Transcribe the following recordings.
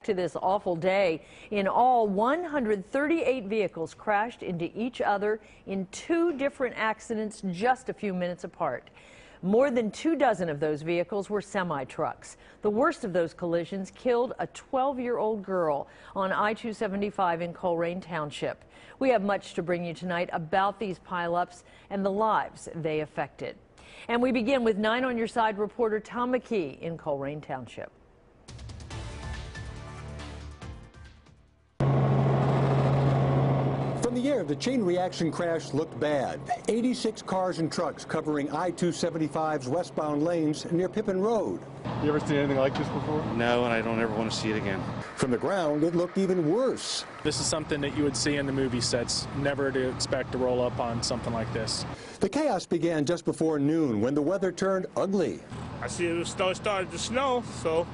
To this awful day. In all, 138 vehicles crashed into each other in 2 different accidents just a few minutes apart. More than 24 of those vehicles were semi-trucks. The worst of those collisions killed a 12-year-old girl on I-275 in Colerain Township. We have much to bring you tonight about these pileups and the lives they affected. And we begin with 9 on Your Side reporter Tom McKee in Colerain Township. From the air, the chain reaction crash looked bad. 86 cars and trucks covering I-275's westbound lanes near Pippin Road. You ever seen anything like this before? No, and I don't ever want to see it again. From the ground, it looked even worse. This is something that you would see in the movie sets. Never to expect to roll up on something like this. The chaos began just before noon when the weather turned ugly. I see it started to snow, so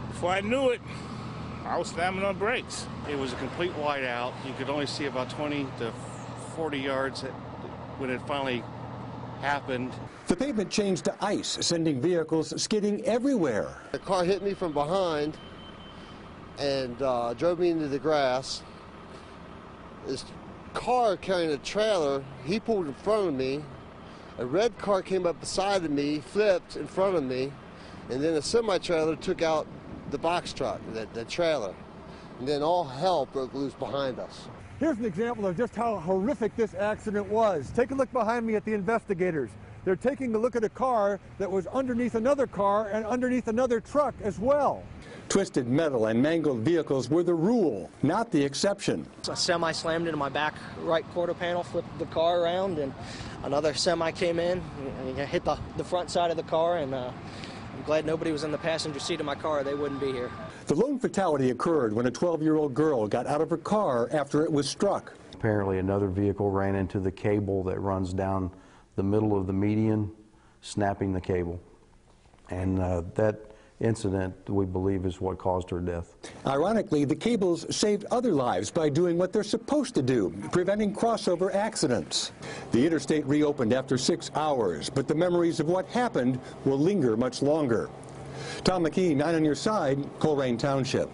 before I knew it, I was slamming on brakes. It was a complete whiteout. You could only see about 20 to 40 yards when it finally happened. The pavement changed to ice, sending vehicles skidding everywhere. The car hit me from behind and drove me into the grass. This car carrying a trailer, he pulled in front of me. A red car came up beside of me, flipped in front of me, and then a semi-trailer took out the box truck, the trailer, and then all hell broke loose behind us. Here's an example of just how horrific this accident was. Take a look behind me at the investigators. They're taking a look at a car that was underneath another car and underneath another truck as well. Twisted metal and mangled vehicles were the rule, not the exception. A semi slammed into my back right quarter panel, flipped the car around, and another semi came in and hit the front side of the car, and I'm glad nobody was in the passenger seat of my car. They wouldn't be here. The lone fatality occurred when a 12-year-old girl got out of her car after it was struck. Apparently another vehicle ran into the cable that runs down the middle of the median, snapping the cable. And that incident, we believe, is what caused her death. Ironically, the cables saved other lives by doing what they're supposed to do, preventing crossover accidents. The interstate reopened after 6 hours, but the memories of what happened will linger much longer. Tom McKee, 9 on Your Side, Colerain Township.